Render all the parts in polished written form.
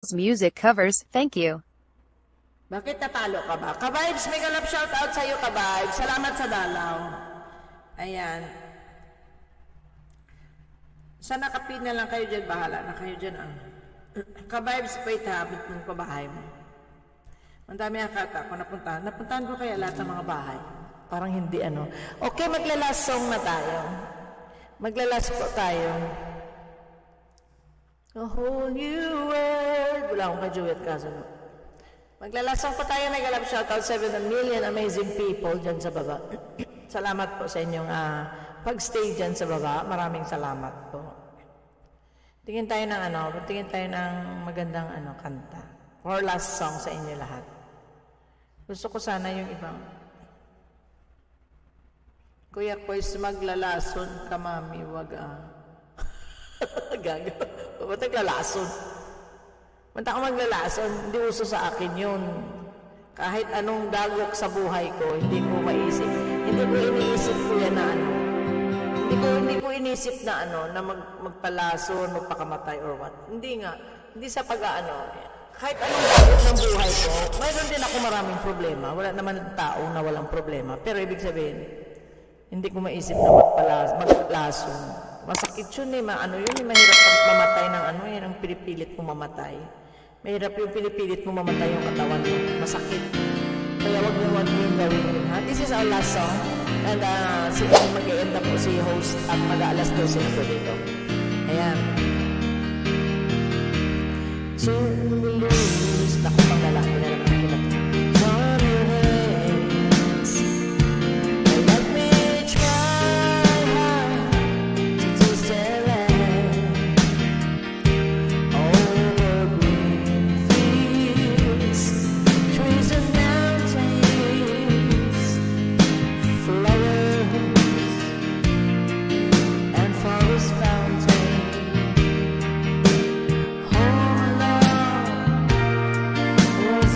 music covers. Thank you. Bakit natalo ka ba? Ka-vibes, may galap shoutout sa'yo, ka-vibes. Salamat sa dalaw. Ayan. Sana kapin na lang kayo dyan, bahala na kayo dyan. Ka-vibes, wait ha, ng pabahay mo. Ang dami akata ako napuntahan. Napuntahan ko kaya lahat ng mga bahay. Parang hindi ano. Okay, maglalas song na tayo. Maglalas po tayo. A whole new world. Wala akong ka-duet kasunod. Maglalasang po tayo, may galap shoutout 7 million amazing people dyan sa baba. Salamat po sa inyong pag-stay dyan sa baba. Maraming salamat po. Tingin tayo ng magandang kanta. Or last song sa inyo lahat. Gusto ko sana yung ibang. Kuya Kois, maglalason ka mami, wag Gaga. Ba't naglalason? Manta ka maglalason, hindi uso sa akin yun. Kahit anong dagok sa buhay ko, hindi ko maisip. Hindi ko iniisip ko yan na Hindi ko inisip na na magpalason, magpakamatay or what. Hindi nga. Hindi sa kahit anong dagok ng buhay ko, mayroon din ako maraming problema. Wala naman tao na walang problema. Pero ibig sabihin, hindi ko maisip na magpalason. Masakit yun mahirap kang mamatay ng yan ang pinipilit mo mamatay. Mahirap yung pinipilit mo mamatay yung katawan mo. Masakit. Kaya wag niyo yung gawin yun, ha? This is our last song. And mag-e-end up po si host at mag-aalas 12 na po dito. Ayan. So, naku pang lalaki na naman kinat. From your hands, let me try to taste the land over green fields, trees and mountains, flowers and forest fountains. Home alone was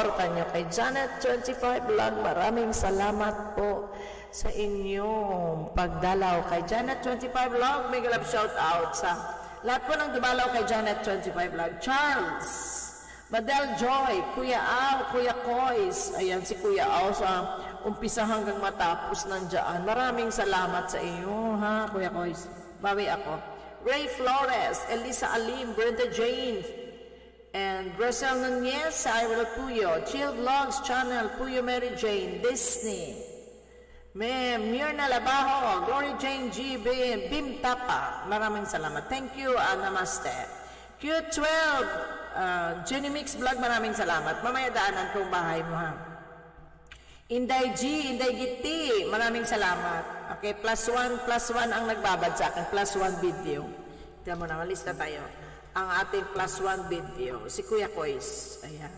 suporta nyo kay Janet25 Vlog. Maraming salamat po sa inyong pagdalaw kay Janet25 Vlog. Mega love shout out sa lahat po ng dumalaw kay Janet25 Vlog. Charles, Madel Joy, Kuya Al, Kuya Kois. Ayan si Kuya Al sa umpisa hanggang matapos nandiyan. Maraming salamat sa iyo, ha, Kuya Kois. Bawi ako. Ray Flores, Elisa Alim, Brenda Jane, and Rosel Nunez, Cyril Puyo, Chill Vlogs Channel, Puyo Mary Jane, Disney, Mirna Labajo, Glory Jane G, Bim Tapa. Maraming salamat. Thank you, namaste. Q12, Jenny Mix Vlog, maraming salamat. Mamaya daanan ko bahay mo, ha. Inday G, Inday Giti, maraming salamat. Okay, +1 ang nagbabad sa akin, +1 video. Tignan mo na, malista tayo. Ang ating +1 video, si Kuya Kois. Ayan.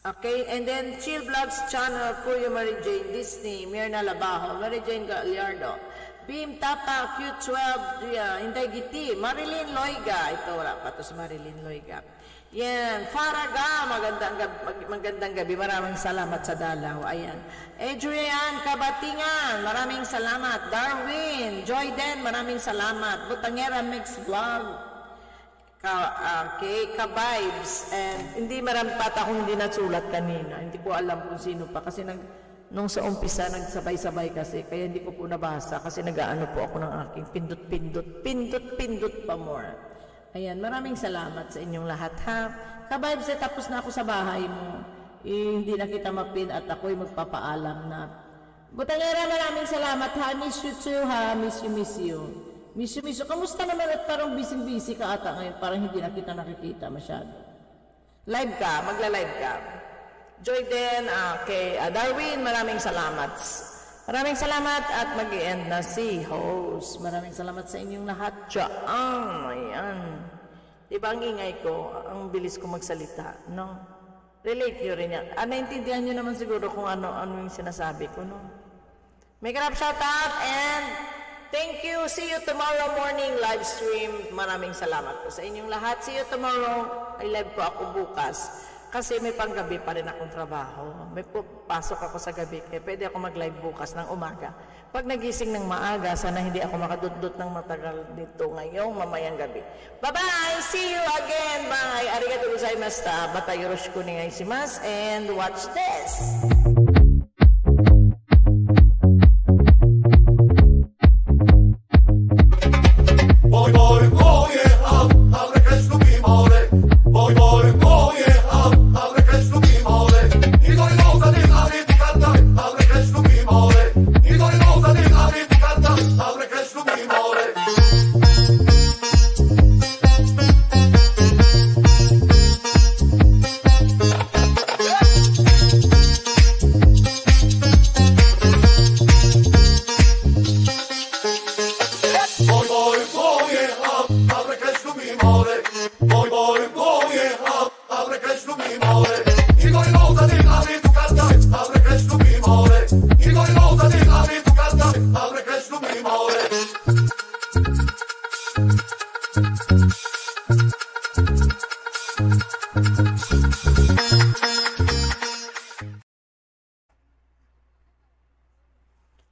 Okay, and then Chill Vlogs Channel, Puyo Mary Jane, Disney, Mirna Labajo, Mary Jane Gallardo, Bim Tapa, Q12, Inday Giti, Marilyn Loiga. Ito, wala pa to si Marilyn Loiga. Yan, Faraga, magandang gabi. Maraming salamat sa dalaw. Ayan. Adrian Kabatingan, maraming salamat. Darwin, Joy Den, maraming salamat. Butangera Mix Vlog, Ka-Vibes, and hindi marami pa akong hindi nasulat kanina. Hindi ko alam kung sino pa kasi nung sa umpisa nagsabay-sabay kasi kaya hindi ko po nabasa kasi nag-aano po ako ng aking pindot pa more. Ayan, maraming salamat sa inyong lahat, ha. Ka-Vibes, tapos na ako sa bahay mo. Hindi na kita mapin at ako'y magpapaalam na. Butangera, maraming salamat, ha. Miss you too, ha. Miss you. Miss you. Kamusta naman at parang busy ka ata ngayon? Parang hindi na kita nakikita masyado. Live ka, magla-live ka. Joy din, kay Darwin, maraming salamat. Maraming salamat at mag-i-end na si host. Maraming salamat sa inyong lahat. Ayan. Diba ang ingay ko? Ang bilis ko magsalita, no? Relate nyo rin yan. Naintindihan nyo naman siguro kung ano yung sinasabi ko, no? Make up shout out and thank you. See you tomorrow morning live stream. Maraming salamat po sa inyong lahat. See you tomorrow. Ay live po ako bukas. Kasi may panggabi pa rin akong trabaho. May pasok ako sa gabi. Kaya pwede ako mag-live bukas ng umaga. Pag nagising ng maaga, sana hindi ako makadudot ng matagal dito ngayong mamayang gabi. Bye-bye! See you again! Bye! Arigatou gozaimashita. Bata yoroshiku onegai shimasu. And watch this!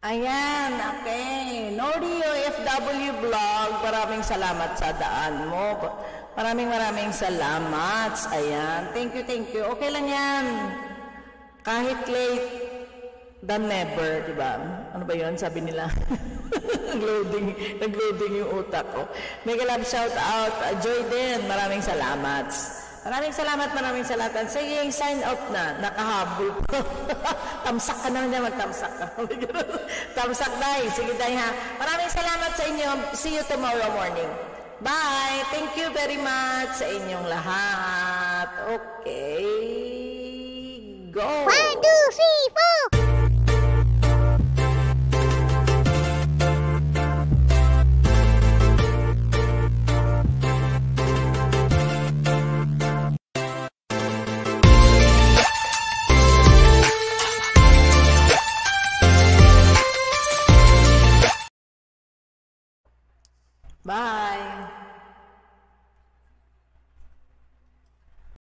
Ayan, okay. Nori OFW Vlog, maraming salamat sa daan mo. Maraming salamat. Ayan, thank you. Okay lang yan. Kahit late than never, diba? Ano ba yun? Sabi nila. Nag-loading yung utak ko. Mega love shout out. Joy din, maraming salamat. Maraming salamat. Sige, sign out na. Nakahabol po. Tamsak ka na niya, magtamsak ka. Tamsak, day. Sige, day, ha. Maraming salamat sa inyo. See you tomorrow morning. Bye. Thank you very much sa inyong lahat. Okay. Go. 1, 2, 3, 4. Bye.